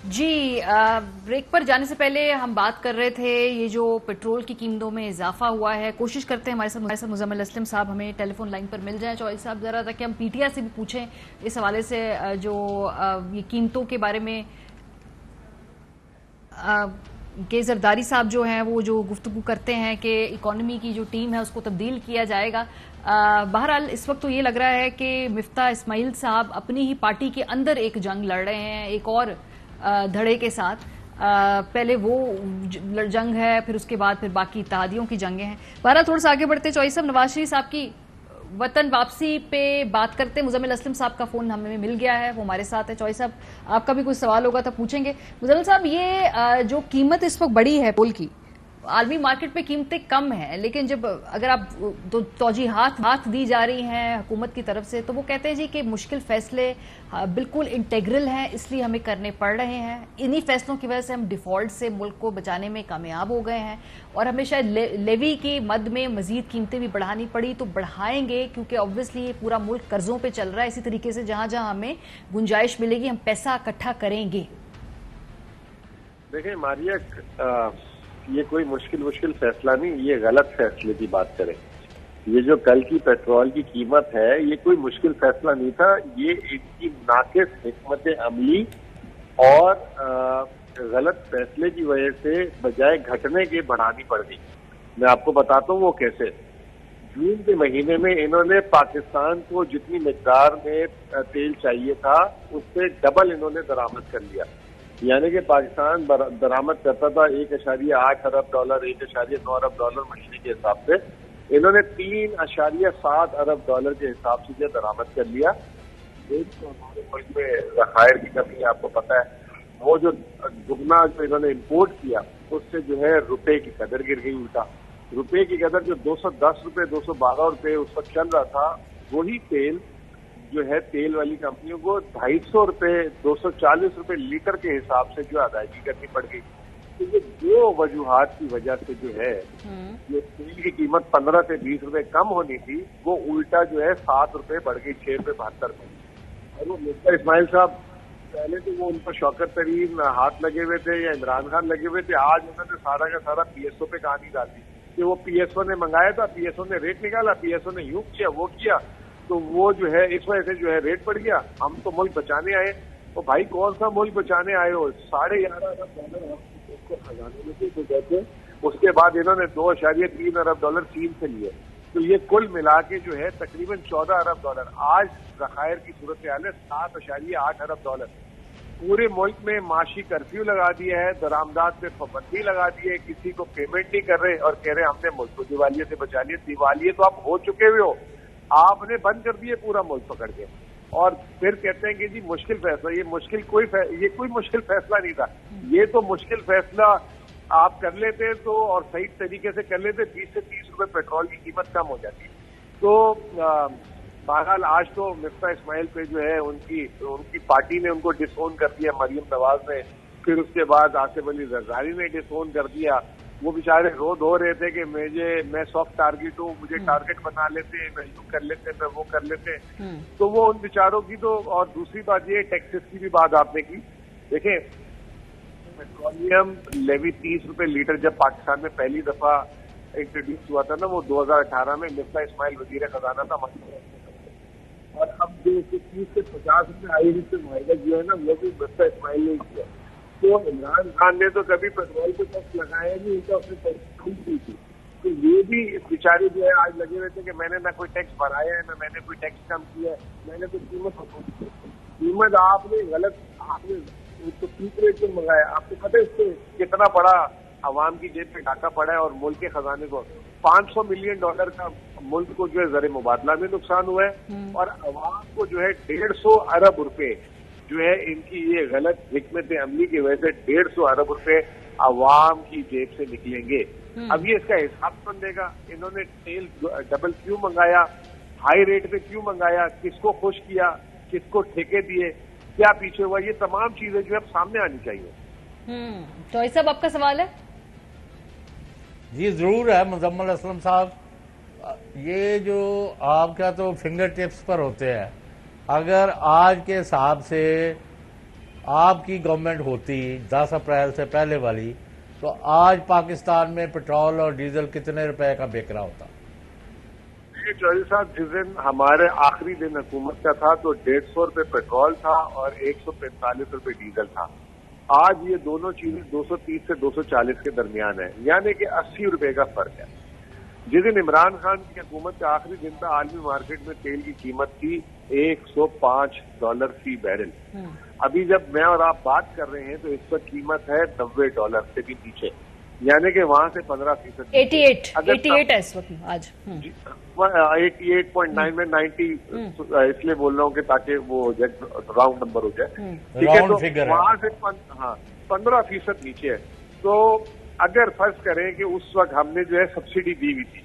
جی break پر جانے سے پہلے ہم بات کر رہے تھے یہ جو پیٹرول کی قیمتوں میں اضافہ ہوا ہے. کوشش کرتے ہیں ہمارے ساتھ مزمل اسلم صاحب ہمیں ٹیلی فون لائن پر مل جائیں. چوہدری صاحب ذرا تاکہ ہم پی ٹی آئی سے بھی پوچھیں اس حوالے سے جو یہ قیمتوں کے بارے میں کہ زرداری صاحب جو ہیں وہ جو گفتگو کرتے ہیں کہ اکانومی کی جو ٹیم ہے اس کو تبدیل کیا جائے گا. بہرحال اس وقت تو یہ لگ رہا ہے کہ مفتاح اسماعیل صاحب اپنی ہی پارٹی کے اندر ایک جنگ لڑ رہے ہیں ایک اور دھڑے کے ساتھ. پہلے وہ جنگ ہے پھر اس کے بعد پھر باقی اتحادیوں کی جنگیں ہیں. بہرحال تھوڑا سا آگے بڑھتے چوہدری صاحب نواز شریف صاحب کی وطن واپسی پہ بات کرتے. مزمل اسلم صاحب کا فون ہمیں مل گیا ہے وہ ہمارے ساتھ ہے. چوہدری صاحب آپ کا بھی کوئی سوال ہوگا تو پوچھیں گے. مزمل صاحب یہ جو قیمت اس وقت بڑی ہے پول کی عالمی مارکیٹ پہ قیمتیں کم ہیں لیکن جب اگر آپ توجیحات دی جا رہی ہیں حکومت کی طرف سے تو وہ کہتے ہیں جی کہ مشکل فیصلے بالکل انٹیگرل ہیں اس لیے ہمیں کرنے پڑ رہے ہیں. انہی فیصلوں کی وجہ سے ہم ڈیفالٹ سے ملک کو بچانے میں کامیاب ہو گئے ہیں اور ہمیں شاید لیوی کی مد میں مزید قیمتیں بھی بڑھانی پڑی تو بڑھائیں گے کیونکہ آبویسلی یہ پورا ملک قرضوں پہ چل رہا ہے. اسی طریقے سے جہاں جہاں ہمیں گنجائش ملے گی ہم پیسہ اکٹھا کریں گے. دیکھیں ماریہ یہ کوئی مشکل فیصلہ نہیں, یہ غلط فیصلے کی بات کریں. یہ جو کل کی پیٹرول کی قیمت ہے یہ کوئی مشکل فیصلہ نہیں تھا, یہ ان کی ناقص حکمت عملی اور غلط فیصلے کی وجہ سے بجائے گھٹنے کے بڑھانی پڑ گئی. میں آپ کو بتاتا ہوں وہ کیسے. جون کے مہینے میں انہوں نے پاکستان کو جتنی مقدار میں تیل چاہیے تھا اس سے ڈبل انہوں نے درآمد کر لیا. یعنی کہ پاکستان درآمد کرتا تھا $1.8 ارب, $1.9 ارب مہینے کے حساب سے. انہوں نے $3.7 ارب کے حساب سے جو درآمد کر لیا. ایک تو ہمارے ملک میں ذخائر کی کمی آپ کو پتہ ہے, وہ جو دگنا جو انہوں نے امپورٹ کیا اس سے جو ہے روپے کی قدر گر گئی. الٹا روپے کی قدر جو $210 $212 اس وقت چل رہا تھا وہی تیل جو ہے تیل والی کمپنیوں کو $250 $240 لیٹر کے حساب سے جو ادائیگی کرنی پڑ گئی. تو یہ دو وجوہات کی وجہ سے جو ہے یہ تیل کی قیمت $15 سے $20 کم ہونی تھی وہ الٹا جو ہے $7 بڑھ گئی $6.72. اور وہ مفتاح اسماعیل صاحب پہلے تو وہ ان پر شوکت ترین ہاتھ لگے ہوئے تھے یا عمران خان لگے ہوئے تھے. آج انہوں نے سارا کا سارا پی ایس او پہ کہانی ڈال دی کہ وہ پی ایس او نے منگایا تھا, پی ایس او نے ریٹ نکالا, پی ایس او نے یوں کیا وہ کیا تو وہ جو ہے اس وجہ سے جو ہے ریٹ بڑھ گیا. ہم تو ملک بچانے آئے. تو بھائی کون سا ملک بچانے آئے ہو؟ $11.5 ارب کو خزانے میں سے کہتے. اس کے بعد انہوں نے $2.3 ارب چین سے لیے. تو یہ کل ملا کے جو ہے تقریباً $14 ارب. آج ذخائر کی صورتحال ہے $7.8 ارب. پورے ملک میں معاشی کرفیو لگا دیا ہے, درآمدات پہ پابندی لگا دی ہے, کسی کو پیمنٹ نہیں کر رہے اور کہہ رہے ہم نے ملک کو دیوالیے سے بچا لیا. دیوالیے تو آپ ہو چکے ہوئے ہو, آپ نے بند کر دیے پورا ملک پکڑ کے, اور پھر کہتے ہیں کہ جی مشکل فیصلہ. یہ کوئی مشکل فیصلہ نہیں تھا. یہ تو مشکل فیصلہ آپ کر لیتے تو اور صحیح طریقے سے کر لیتے $20 سے $30 پیٹرول کی قیمت کم ہو جاتی. تو بہرحال آج تو مفتاح اسماعیل پہ جو ہے ان کی پارٹی نے ان کو ڈس اون کر دیا, مریم نواز نے, پھر اس کے بعد آصف علی زرداری نے ڈس اون کر دیا. وہ بیچارے رو دھو رہے تھے کہ میں سافٹ ٹارگیٹ ہوں, مجھے ٹارگیٹ بنا لیتے, میں یوں کر لیتے, میں وہ کر لیتے. تو وہ ان بیچاروں کی تو. اور دوسری بات یہ ٹیکسز کی بھی بات آپ نے کی. دیکھیں پیٹرولیم لیوی $30 لیٹر جب پاکستان میں پہلی دفعہ انٹروڈیوس ہوا تھا نا وہ 2018 میں, مفتاح اسماعیل وزیر خزانہ تھا, اور اب جو $30 سے $50 آئی سے معاہدہ جو ہے نا وہ بھی مفتاح اسماعیل نے کیا. تو عمران خان نے تو کبھی پیٹرول کو ٹیکس لگایا نہیں, ان کا اس نے ٹیکس کی تھی. تو یہ بھی بیچارے جو ہے آج لگے ہوئے تھے کہ میں نے نہ کوئی ٹیکس بڑھایا ہے نہ میں نے کوئی ٹیکس کم کیا ہے, میں نے کوئی قیمت آپ نے غلط, آپ نے تو پیک ریٹ میں منگایا. آپ کو پتہ ہے اس سے کتنا بڑا عوام کی جیب پہ ڈاکہ پڑا ہے اور ملک کے خزانے کو $500 ملین کا ملک کو جو ہے زر مبادلہ میں نقصان ہوا ہے, اور عوام کو جو ہے $150 ارب جو ہے ان کی یہ غلط حکمت عملی کی وجہ سے $150 ارب عوام کی جیب سے نکلیں گے. اب یہ اس کا حساب کون دے گا؟ انہوں نے تیل ڈبل کیوں منگایا, ہائی ریٹ پہ کیوں منگایا, کس کو خوش کیا, کس کو ٹھیکے دیے, کیا پیچھے ہوا, یہ تمام چیزیں جو ہے سامنے آنی چاہیے. چوہدری صاحب آپ کا سوال ہے؟ جی ضرور ہے مزمل اسلم صاحب. یہ جو آپ کا تو فنگر ٹپس پر ہوتے ہیں. اگر آج کے حساب سے آپ کی گورنمنٹ ہوتی 10 اپریل سے پہلے والی تو آج پاکستان میں پیٹرول اور ڈیزل کتنے روپے کا بک رہا ہوتا؟ چودھری صاحب جس دن ہمارے آخری دن حکومت کا تھا تو 150 روپے پیٹرول تھا اور 145 روپے ڈیزل تھا. آج یہ دونوں چیزیں 230 سے 240 کے درمیان ہیں، یعنی کہ 80 روپے کا فرق ہے. جس دن عمران خان کی حکومت کا آخری دن تھا عالمی مارکیٹ میں تیل کی قیمت تھی $105 فی بیرل. ابھی جب میں اور آپ بات کر رہے ہیں تو اس پر قیمت ہے $90 سے بھی نیچے، یعنی کہ وہاں سے 15%. 88 ہے اس وقت آج. 88.9 میں 90 اس لیے بول رہا ہوں کہ تاکہ وہ ہو جائے، راؤنڈ نمبر ہو جائے. ٹھیک ہے، تو وہاں سے 15% نیچے ہے. تو اگر فرض کریں کہ اس وقت ہم نے جو ہے سبسڈی دی ہوئی تھی،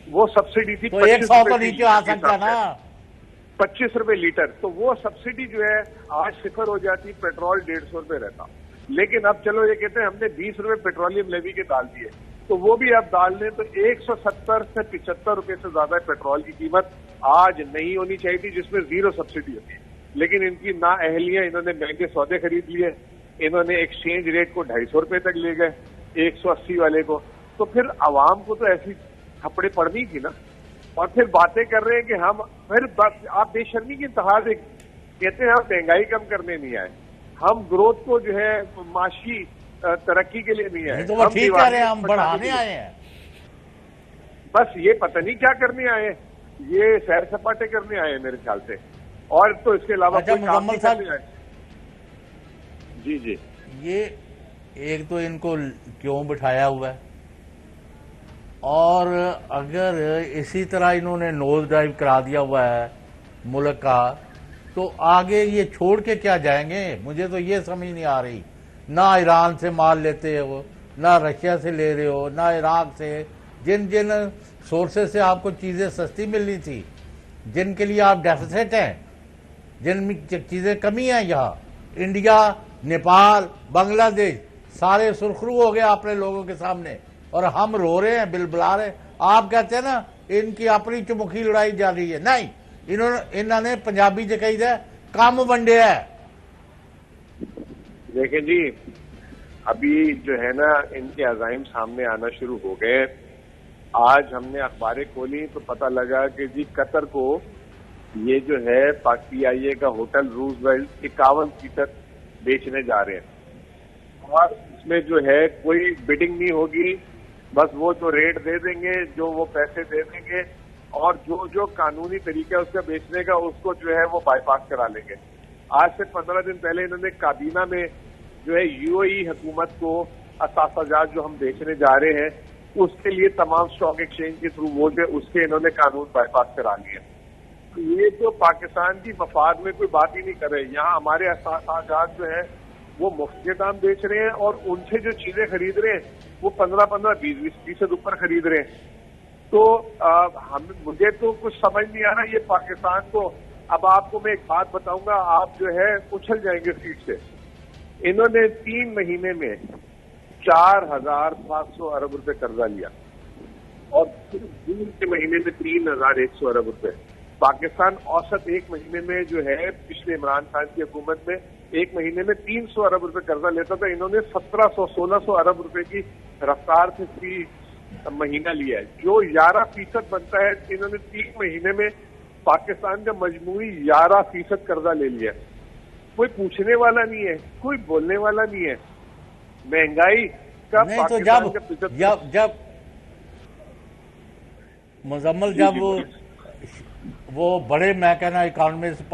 وہ سبسڈی تھی 100 تو نیچے آ سکتا نا، 25 روپے لیٹر. تو وہ سبسڈی جو ہے آج 0 ہو جاتی، پیٹرول 150 روپے رہتا. لیکن اب چلو یہ کہتے ہیں ہم نے 20 روپے پیٹرولیم لیوی کے ڈال دیے، تو وہ بھی اب ڈال دیں تو 170 سے 75 روپے سے زیادہ پیٹرول کی قیمت آج نہیں ہونی چاہیے تھی، جس میں 0 سبسڈی ہوتی ہے. لیکن ان کی نااہلیاں، انہوں نے مہنگے سودے خرید لیے، انہوں نے ایکسچینج ریٹ کو 250 روپے تک لے گئے 180 والے کو. تو پھر عوام کو تو ایسی تھپڑے پڑنی تھی نا. اور پھر باتیں کر رہے ہیں کہ ہم پھر آپ بے شرمی کی انتہا سے کہتے ہیں ہم مہنگائی کم کرنے نہیں آئے، ہم گروتھ کو جو ہے معاشی ترقی کے لیے نہیں آئے، تو وہ ٹھیک کہہ رہے ہیں، ہم بڑھانے آئے ہیں. بس یہ پتہ نہیں کیا کرنے آئے، یہ سیر سپاٹے کرنے آئے ہیں میرے خیال سے، اور تو اس کے علاوہ کوئی کام نہیں کرنے آئے. جی جی، یہ ایک تو ان کو کیوں بٹھایا ہوا ہے، اور اگر اسی طرح انہوں نے نوز ڈرائیو کرا دیا ہوا ہے ملک کا تو آگے یہ چھوڑ کے کیا جائیں گے؟ مجھے تو یہ سمجھ نہیں آ رہی. نہ ایران سے مال لیتے ہو، نہ رشیا سے لے رہے ہو، نہ عراق سے، جن جن سورسز سے آپ کو چیزیں سستی ملنی تھی، جن کے لیے آپ ڈیفیسٹ ہیں، جن میں چیزیں کمی ہیں. یہاں انڈیا، نیپال، بنگلہ دیش سارے سرخرو ہو گئے اپنے لوگوں کے سامنے، اور ہم رو رہے ہیں، بل بلا رہے ہیں. آپ کہتے ہیں نا ان کی اپنی چمکی لڑائی جا رہی ہے. نہیں، انہوں نے پنجابی جو کہی ہے کام ونڈیا ہے. دیکھیں جی، ابھی جو ہے نا ان کے عزائم سامنے آنا شروع ہو گئے. آج ہم نے اخباریں کھولی تو پتہ لگا کہ جی قطر کو یہ جو ہے پی آئی اے کا ہوٹل روزویلٹ 51% بیچنے جا رہے ہیں، اور اس میں جو ہے کوئی بڈنگ نہیں ہوگی. بس وہ جو ریٹ دے دیں گے، جو وہ پیسے دے دیں گے، اور جو قانونی طریقہ اس کا بیچنے کا اس کو جو ہے وہ بائی پاس کرا لیں گے. آج سے 15 دن پہلے انہوں نے کابینہ میں جو ہے یو اے ای حکومت کو اثاثہ جات جو ہم بیچنے جا رہے ہیں اس کے لیے تمام اسٹاک ایکسچینج کے تھرو وہ جو اس کے انہوں نے قانون بائی پاس کرا لیے. یہ تو پاکستان کی مفاد میں کوئی بات ہی نہیں کر رہے. یہاں ہمارے اثاثہ جات جو ہیں وہ مفت کے دام بیچ رہے ہیں، اور ان سے جو چیزیں خرید رہے ہیں وہ 15-20% اوپر خرید رہے ہیں. تو مجھے تو کچھ سمجھ نہیں آ رہا یہ پاکستان کو. اب آپ کو میں ایک بات بتاؤں گا، آپ جو ہے اچھل جائیں گے سیٹ سے. انہوں نے 3 مہینے میں 4,700 ارب روپے قرضہ لیا، اور جون کے مہینے میں 3,100 ارب روپے. پاکستان اوسط ایک مہینے میں جو ہے پچھلے عمران خان کی حکومت میں ایک مہینے میں 300 ارب روپے قرضہ لیتا تھا. انہوں نے 1,700-1,600 ارب روپے کی رفتار سے فی مہینہ لیا ہے، جو 11% بنتا ہے. انہوں نے 3 مہینے میں پاکستان کا مجموعی 11% قرضہ لے لیا. کوئی پوچھنے والا نہیں ہے، کوئی بولنے والا نہیں ہے. مہنگائی کا نہیں تو جب مزمل جب وہ بڑے میں کہنا اکانومسٹ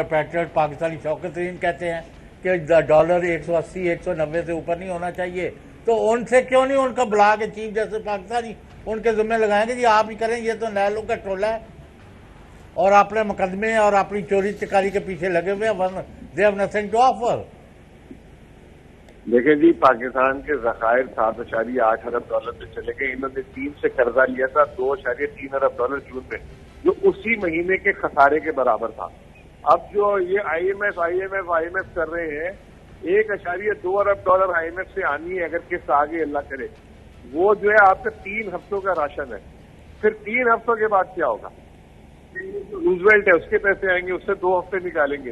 پیٹریٹ پاکستانی شوکت ترین کہتے ہیں کہ ڈالر 180-190 سے اوپر نہیں ہونا چاہیے، تو ان سے کیوں نہیں ان کا بلا کے چیف جسٹس پاکستانی ان کے ذمہ لگائیں گے جی آپ ہی کریں، یہ تو نیلوں کا ٹولہ ہے اور اپنے مقدمے اور اپنی چوری چکاری کے پیچھے لگے ہوئے ہیں. They have nothing to offer. دیکھیں جی، پاکستان کے ذخائر 7.8 ارب ڈالر پہ چلے گئے. انہوں نے چین سے قرضہ لیا تھا 2.3 ارب ڈالر جون میں، جو اسی مہینے کے خسارے کے برابر تھا. اب جو یہ آئی ایم ایف کر رہے ہیں 1.2 ارب ڈالر آئی ایم ایف سے آنی ہے اگر قسط آگے اللہ کرے. وہ جو ہے آپ کا 3 ہفتوں کا راشن ہے. پھر 3 ہفتوں کے بعد کیا ہوگا؟ روزویلٹ ہے، اس کے پیسے آئیں گے، اس سے 2 ہفتے نکالیں گے.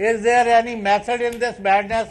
Is there any method in this madness?